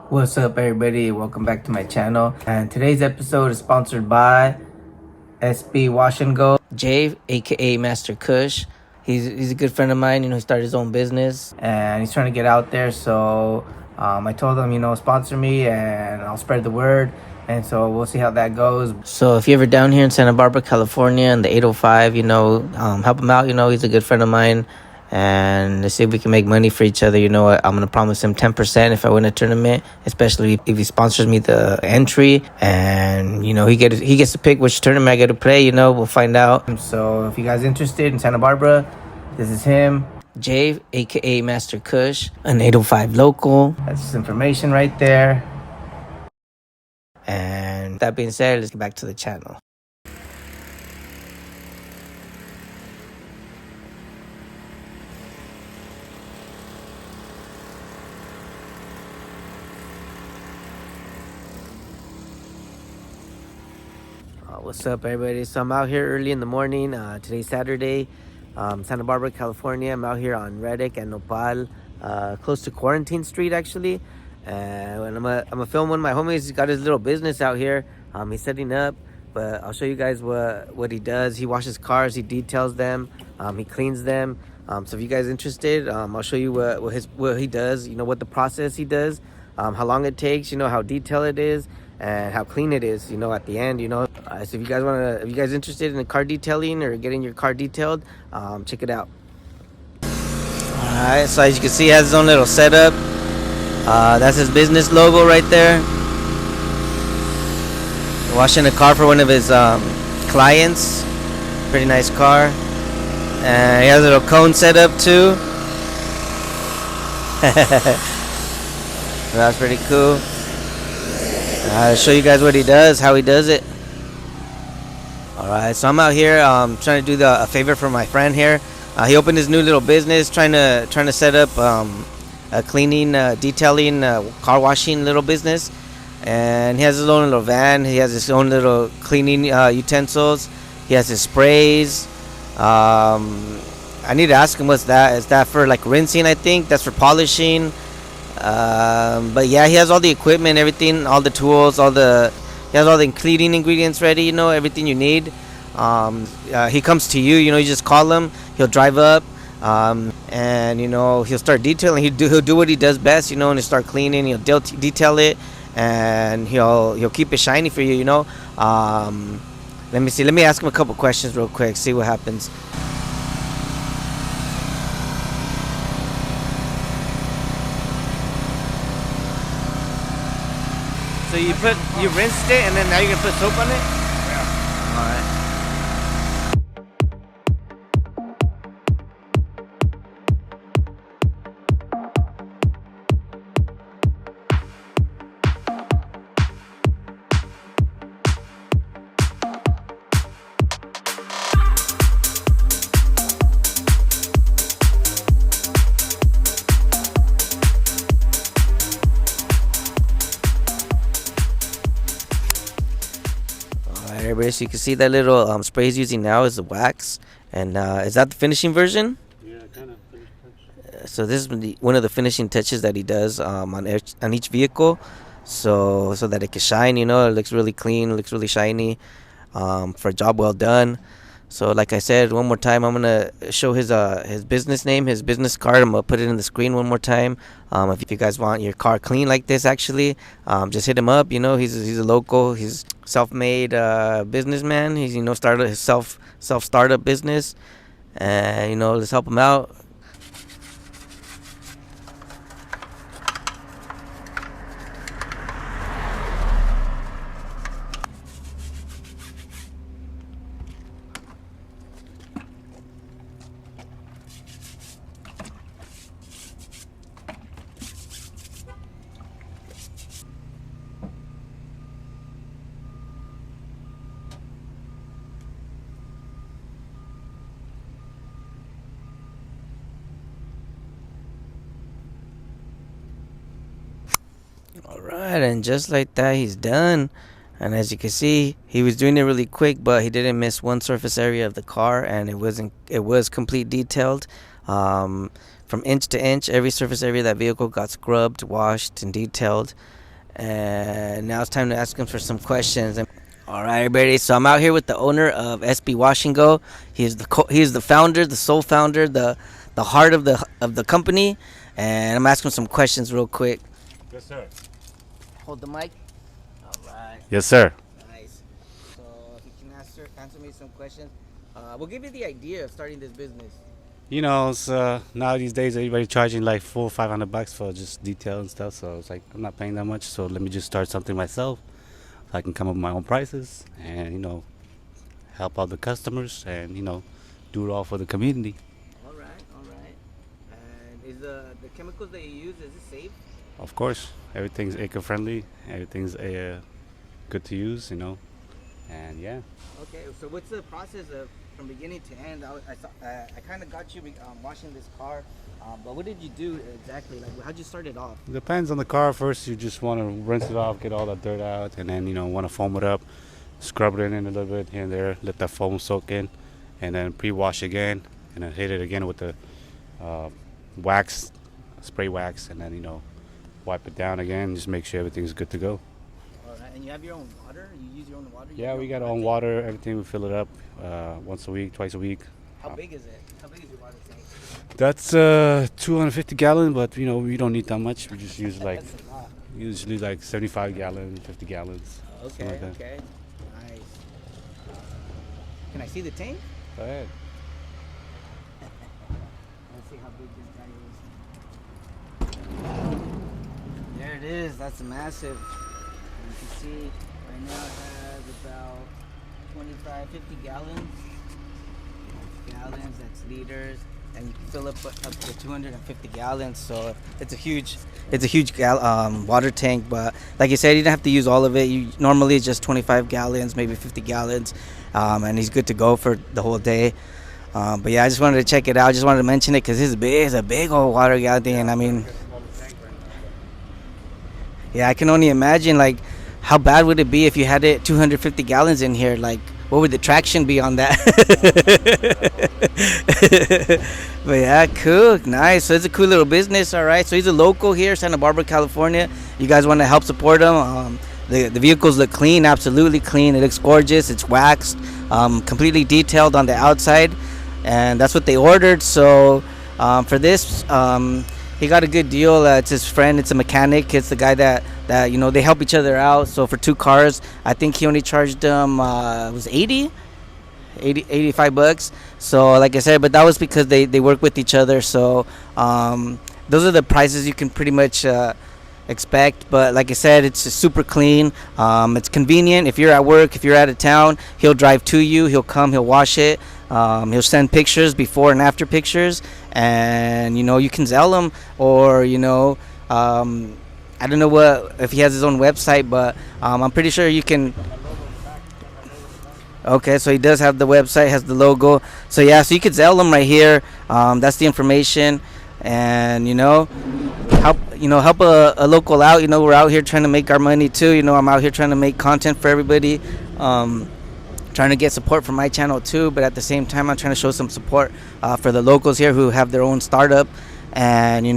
What's up, everybody? Welcome back to my channel. And today's episode is sponsored by SB Wash and Go. Jay, aka Master Kush. He's a good friend of mine. He started his own business and he's trying to get out there. So I told him, sponsor me and I'll spread the word. And so we'll see how that goes. So if you're ever down here in Santa Barbara, California, in the 805, help him out. He's a good friend of mine. And let's see if we can make money for each other. I'm gonna promise him 10% if I win a tournament, especially if he sponsors me the entry. And he gets to pick which tournament I get to play. We'll find out. So if you guys interested in Santa Barbara, this is him, Jay, aka Master Kush, an 805 local. That's his information right there. And that being said, let's get back to the channel. What's up, everybody? So I'm out here early in the morning. Today's Saturday, Santa Barbara, California. I'm out here on Reddick and Nopal, close to Quarantine Street, actually. And I'm gonna film one of my homies. He's got his little business out here. He's setting up, but I'll show you guys what he does. He washes cars, he details them, he cleans them. So if you guys interested, I'll show you what he does. What the process he does, how long it takes. How detailed it is, and how clean it is. At the end. So if you guys interested in the car detailing or getting your car detailed, check it out. All right. So as you can see, he has his own little setup. That's his business logo right there. Washing a car for one of his clients. Pretty nice car. And he has a little cone setup too. That's pretty cool. I'll show you guys what he does, how he does it. Alright, so I'm out here trying to do a favor for my friend here. He opened his new little business, trying to set up a cleaning, detailing, car washing little business. And he has his own little van. He has his own little cleaning utensils. He has his sprays. I need to ask him what's that. Is that for like rinsing? I think that's for polishing. But yeah, he has all the equipment, everything, all the tools, he has all the cleaning ingredients ready. Everything you need. He comes to you. You just call him. He'll drive up, and he'll start detailing. He'll do what he does best. And he'll start cleaning. He'll detail it, and he'll keep it shiny for you. Let me see. Let me ask him a couple questions real quick. See what happens. So you rinsed it, and then now you're gonna put soap on it? Yeah. Alright. Everybody, so you can see that little spray he's using now is the wax, and is that the finishing version? Yeah, kind of. So this is one of the finishing touches that he does on each vehicle, so that it can shine. It looks really clean, it looks really shiny, for a job well done. So like I said, one more time, I'm gonna show his business name, his business card. I'm gonna put it in the screen one more time. If you guys want your car clean like this, actually, just hit him up. He's a local. He's self-made businessman. He's started his self startup business, and let's help him out. Alright, and just like that, he's done. And as you can see, he was doing it really quick, but he didn't miss one surface area of the car, and it was complete detailed. from inch to inch. Every surface area of that vehicle got scrubbed, washed, and detailed. And now it's time to ask him for some questions. All right, everybody. So I'm out here with the owner of SB Wash and Go. He is the founder, the sole founder, the heart of the company. And I'm asking some questions real quick. Yes, sir. Hold the mic. All right. Yes, sir. Nice. So if you can answer me some questions, we'll give you the idea of starting this business. You know, it's, now these days everybody charging like $400-500 for just detail and stuff. So it's like I'm not paying that much. So let me just start something myself. So I can come up with my own prices and help out the customers and do it all for the community. All right. And is the chemicals that you use, is it safe? Of course, everything's eco-friendly. Everything's good to use. And yeah. Okay, so what's the process of from beginning to end? I kind of got you washing this car, but what did you do exactly? Like, how'd you start it off? Depends on the car. First, you just want to rinse it off, get all that dirt out, and then want to foam it up, scrub it in a little bit here and there, let that foam soak in, and then pre-wash again, and then hit it again with the wax, spray wax, and then wipe it down again. Just make sure everything's good to go. All right, and you have your own water? You use your own water? Yeah, we got our own water. Everything, we fill it up once a week, twice a week. How big is it? How big is your water tank? That's 250 gallon, but we don't need that much. We just use like That's a lot. usually like 75 gallons, 50 gallons. Okay, like that. okay. Nice. Can I see the tank? Go ahead. Let's see how big this guy is. There it is. That's massive. You can see right now it has about 25, 50 gallons. That's liters. And you can fill up to 250 gallons. So it's a huge water tank. But like you said, you don't have to use all of it. Normally it's just 25 gallons, maybe 50 gallons. And he's good to go for the whole day. But yeah, I just wanted to check it out. I just wanted to mention it because it's a big old water gallon thing. And I mean, yeah, I can only imagine like how bad would it be if you had it 250 gallons in here? Like, what would the traction be on that? But yeah, cool, nice. So it's a cool little business. All right, so he's a local here, Santa Barbara, California. You guys want to help support him? The vehicles look clean, absolutely clean. It looks gorgeous. It's waxed, completely detailed on the outside, and that's what they ordered. So for this, he got a good deal. It's his friend. It's a mechanic. It's the guy that they help each other out. So for 2 cars, I think he only charged them was 85 bucks. So like I said, but that was because they work with each other. So those are the prices you can pretty much expect. But like I said, it's super clean. It's convenient. If you're at work, if you're out of town, he'll drive to you. He'll come. He'll wash it. He'll send pictures, before and after pictures, and you can Zelle him, or I don't know if he has his own website, but I'm pretty sure you can. Okay, so he does have the website, has the logo. So yeah, so you could Zelle him right here. That's the information, and help a local out. We're out here trying to make our money too. I'm out here trying to make content for everybody. Trying to get support from my channel too, but at the same time I'm trying to show some support for the locals here who have their own startup, and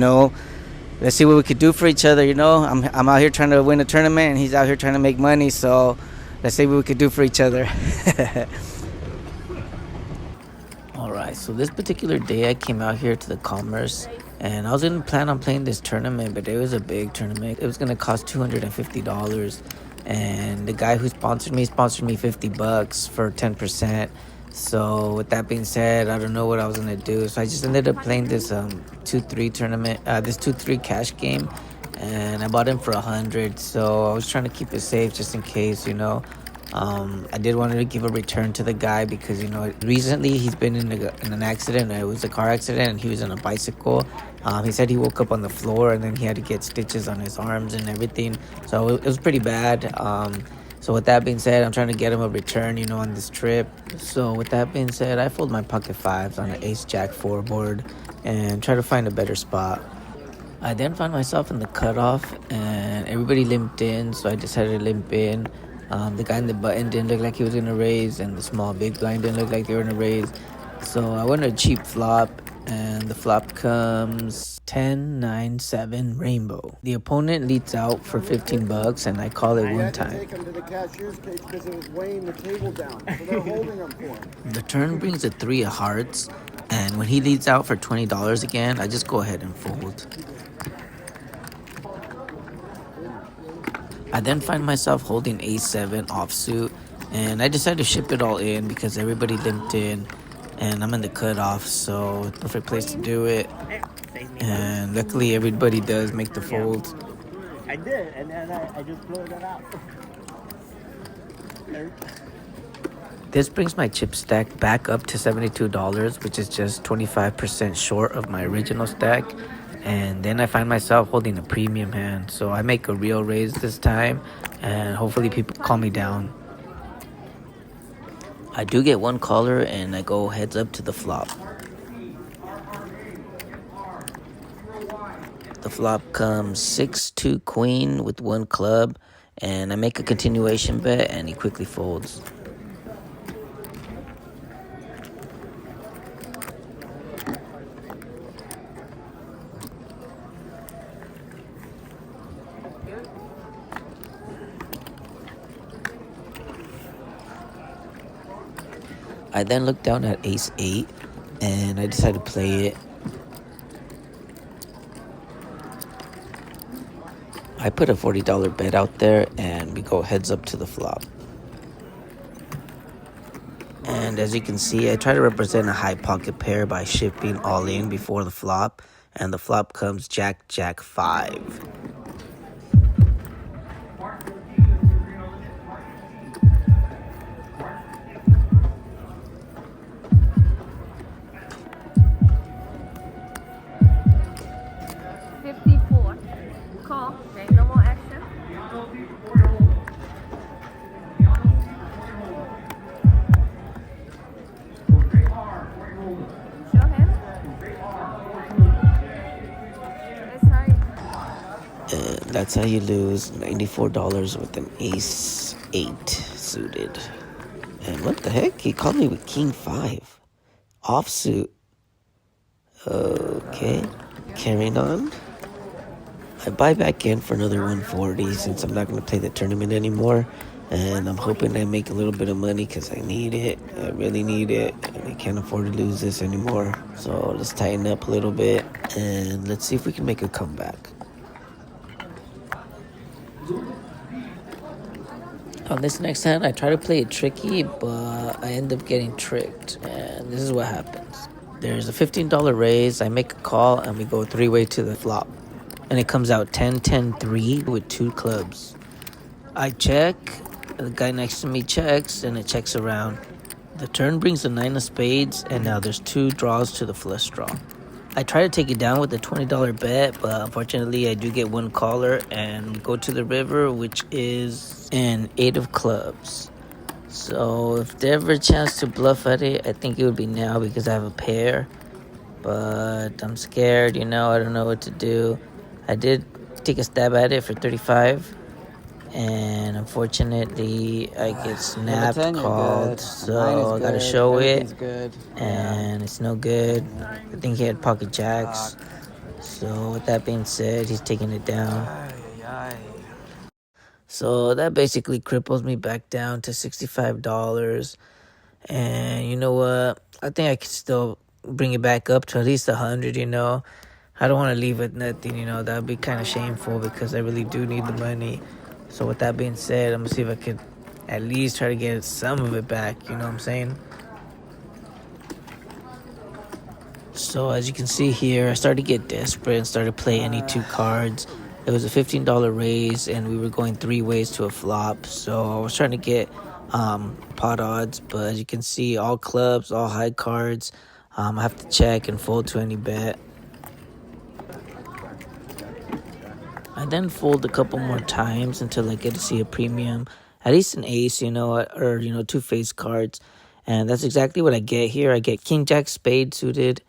let's see what we could do for each other. I'm out here trying to win a tournament, and he's out here trying to make money, so let's see what we could do for each other. All right, so this particular day I came out here to the Commerce, and I was going to plan on playing this tournament, but it was a big tournament. It was going to cost $250. And the guy who sponsored me $50 for 10%. So with that being said, I don't know what I was gonna do. So I just ended up playing this 2-3 tournament, this 2-3 cash game, and I bought him for 100. So I was trying to keep it safe just in case, I did want to give a return to the guy because recently he's been in an accident. It was a car accident, and he was on a bicycle. He said he woke up on the floor, and then he had to get stitches on his arms and everything. So it was pretty bad. So with that being said, I'm trying to get him a return, on this trip. So with that being said, I fold my pocket fives on an ace jack 4 board and try to find a better spot. I then found myself in the cutoff, and everybody limped in, so I decided to limp in. The guy in the button didn't look like he was going to raise, and the small big blind didn't look like they were going to raise. So I went a cheap flop, and the flop comes 10, 9, 7 rainbow. The opponent leads out for 15 bucks, and I call it one time. Take him to the cashier's cage because it was weighing the table down, so they're holding him for him. The turn brings a 3 of hearts, and when he leads out for $20 again, I just go ahead and fold. I then find myself holding ace-7 offsuit, and I decided to ship it all in because everybody limped in, and I'm in the cutoff, so perfect place to do it. And luckily, everybody does make the fold. I did, and then I just blew it out. This brings my chip stack back up to $72, which is just 25% short of my original stack. And then I find myself holding a premium hand, so I make a real raise this time, and hopefully people calm me down. I do get one caller, and I go heads up to the flop. The flop comes 6-2 queen with one club, and I make a continuation bet, and he quickly folds. I then look down at ace-8, and I decide to play it. I put a $40 bet out there, and we go heads up to the flop. And as you can see, I try to represent a high pocket pair by shifting all in before the flop, and the flop comes Jack, Jack 5. Call. Okay, no more action. Show him. And that's how you lose $94 with an ace-8 suited. And what the heck? He called me with king 5. Offsuit. Okay. Carrying on. I buy back in for another 140 since I'm not going to play the tournament anymore. And I'm hoping I make a little bit of money because I need it. I really need it. And I can't afford to lose this anymore. So let's tighten up a little bit. And let's see if we can make a comeback. On this next hand, I try to play it tricky, but I end up getting tricked. And this is what happens. There's a $15 raise. I make a call, and we go three-way to the flop. And it comes out 10-10-3 with 2 clubs. I check, the guy next to me checks, and it checks around. The turn brings the 9 of spades, and now there's 2 draws to the flush draw. I try to take it down with a $20 bet, but unfortunately I do get one caller and go to the river, which is an 8 of clubs. So if there's ever a chance to bluff at it, I think it would be now because I have a pair. But I'm scared, I don't know what to do. I did take a stab at it for 35, and unfortunately I get snapped, called, so I gotta show it, and it's no good. I think he had pocket jacks, so with that being said, he's taking it down. So that basically cripples me back down to $65, and you know what, I think I could still bring it back up to at least 100, I don't want to leave with nothing, that would be kind of shameful because I really do need the money. So with that being said, I'm going to see if I could at least try to get some of it back, you know what I'm saying? So as you can see here, I started to get desperate and started to play any 2 cards. It was a $15 raise, and we were going 3 ways to a flop. So I was trying to get pot odds, but as you can see, all clubs, all high cards. I have to check and fold to any bet. I then fold a couple more times until I get to see a premium, at least an ace, or 2 face cards. And that's exactly what I get here. I get king jack spade suited,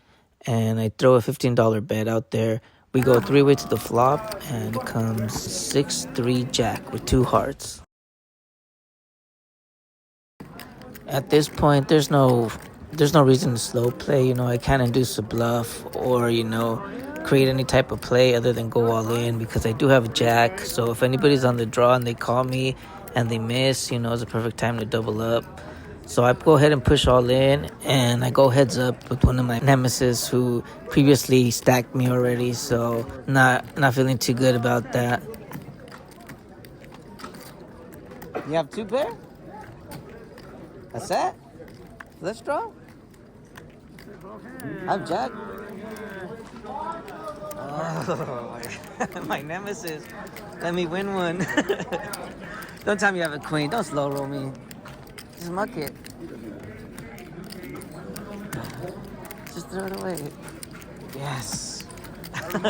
and I throw a $15 bet out there. We go 3-way to the flop, and it comes 6-3 jack with 2 hearts. At this point, there's no there's no reason to slow play. You know, I can't induce a bluff or, create any type of play other than go all in because I do have a jack. So if anybody's on the draw and they call me and they miss, it's a perfect time to double up. So I go ahead and push all in, and I go heads up with one of my nemesis who previously stacked me already. So not feeling too good about that. You have two pair? A set? Let's draw. I'm Jack. Oh, my nemesis. Let me win one. Don't tell me you have a queen. Don't slow roll me. Just muck it. Just throw it away. Yes. Can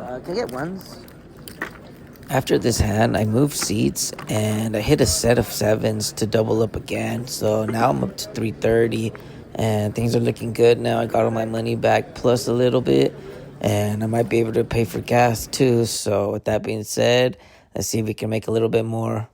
I get ones? After this hand, I moved seats and I hit a set of sevens to double up again. So now I'm up to 330 and things are looking good now. I got all my money back plus a little bit, and I might be able to pay for gas too. So with that being said, let's see if we can make a little bit more.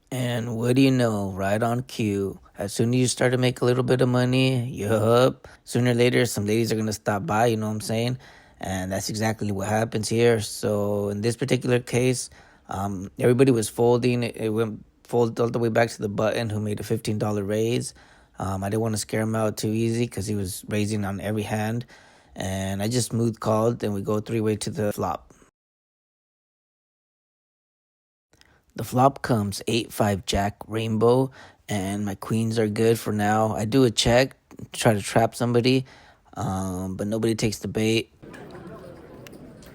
And what do you know, right on cue, as soon as you start to make a little bit of money, yup, sooner or later some ladies are going to stop by, you know what I'm saying? And that's exactly what happens here. So in this particular case, everybody was folding. It went fold all the way back to the button who made a $15 raise. I didn't want to scare him out too easy because he was raising on every hand. And I just smooth called, and we go three-way to the flop. The flop comes 8-5 jack rainbow, and my queens are good for now. I do a check, try to trap somebody, but nobody takes the bait.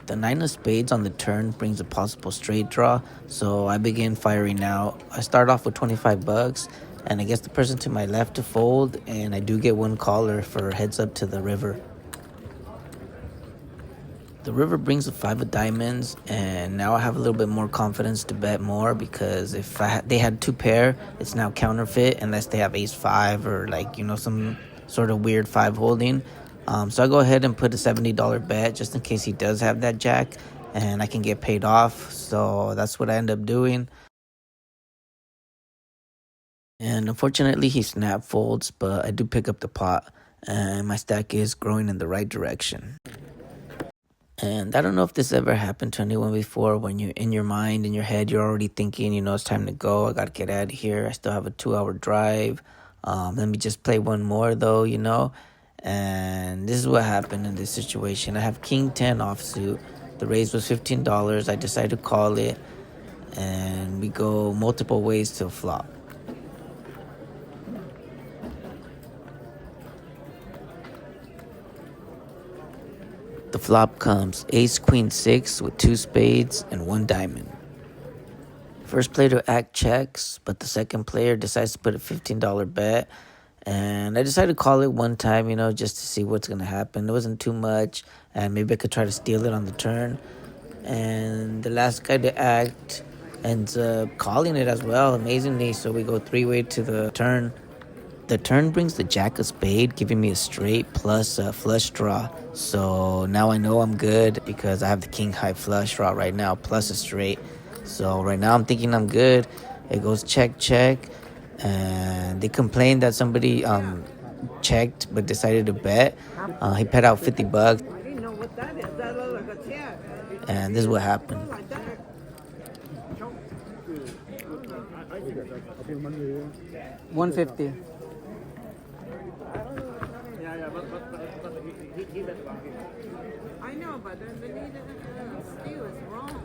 The 9 of spades on the turn brings a possible straight draw, so I begin firing out. I start off with $25, and I guess the person to my left to fold, and I do get one caller for heads up to the river. The river brings a 5 of diamonds, and now I have a little bit more confidence to bet more because if they had two pair, it's now counterfeit unless they have ace-5 or some sort of weird 5 holding. So I go ahead and put a $70 bet just in case he does have that jack and I can get paid off. So that's what I end up doing. And unfortunately he snap folds, but I do pick up the pot and my stack is growing in the right direction. And I don't know if this ever happened to anyone before when you're in your mind, in your head, you're already thinking, it's time to go. I got to get out of here. I still have a 2-hour drive. Let me just play one more though, And this is what happened in this situation. I have King 10 offsuit. The raise was $15. I decided to call it. And we go multiple ways to flop. The flop comes ace queen 6 with 2 spades and 1 diamond. First player to act checks, but the second player decides to put a $15 bet. And I decided to call it one time, just to see what's going to happen. It wasn't too much, and maybe I could try to steal it on the turn. And the last guy to act ends up calling it as well, amazingly. So we go three-way to the turn. The turn brings the jack of spade, giving me a straight plus a flush draw. So now I know I'm good because I have the king high flush draw right now, plus a straight. So right now I'm thinking I'm good. It goes check, check. And they complained that somebody checked but decided to bet. He bet out $50. And this is what happened. $150. I know, but then they need to steal is wrong.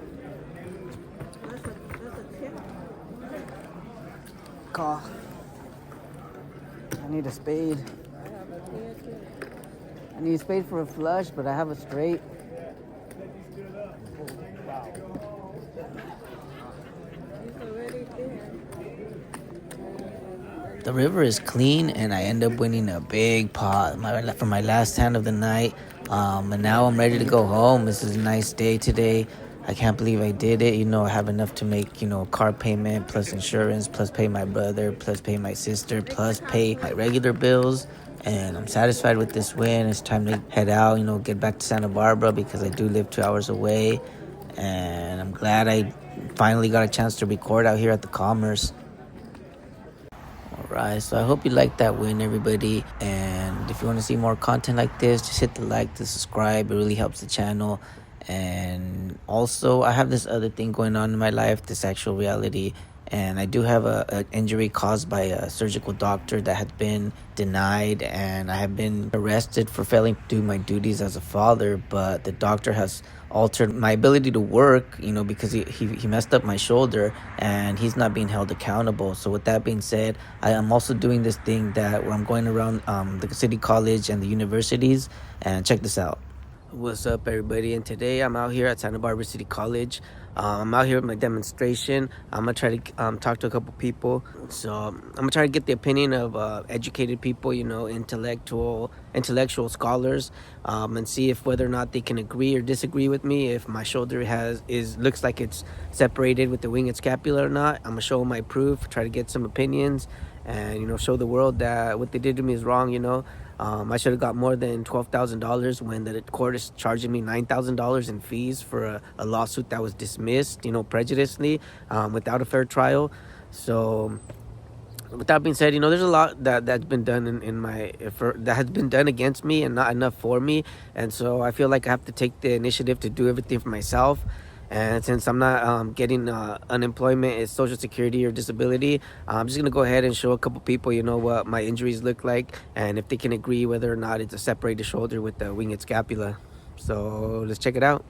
That's a tip. Call. I need a spade. I need a spade for a flush, but I have a straight. The river is clean, and I end up winning a big pot for my last hand of the night. And now I'm ready to go home. This is a nice day today. I can't believe I did it. I have enough to make, a car payment, plus insurance, plus pay my brother, plus pay my sister, plus pay my regular bills. And I'm satisfied with this win. It's time to head out, get back to Santa Barbara because I do live 2 hours away. And I'm glad I finally got a chance to record out here at the Commerce. Alright, so I hope you liked that win, everybody. And if you want to see more content like this, just hit the like, the subscribe. It really helps the channel. And also, I have this other thing going on in my life, this actual reality. And I do have an injury caused by a surgical doctor that had been denied, and I have been arrested for failing to do my duties as a father. But the doctor has altered my ability to work, because he messed up my shoulder, and he's not being held accountable. So with that being said, I am also doing this thing where I'm going around the city college and the universities, and check this out. What's up, everybody? And today I'm out here at Santa Barbara City College. I'm out here with my demonstration. I'm gonna try to talk to a couple people. So I'm gonna try to get the opinion of educated people, intellectual scholars, and see if whether or not they can agree or disagree with me. If my shoulder looks like it's separated with the wing and scapula or not. I'm gonna show them my proof. Try to get some opinions, and show the world that what they did to me is wrong. I should have got more than $12,000 when the court is charging me $9,000 in fees for a lawsuit that was dismissed, prejudicially, without a fair trial. So, with that being said, there's a lot that's been done that has been done against me and not enough for me. And so I feel like I have to take the initiative to do everything for myself. And since I'm not getting unemployment, Social Security or disability, I'm just going to go ahead and show a couple people, what my injuries look like, and if they can agree whether or not it's a separated shoulder with the wing and scapula. So let's check it out.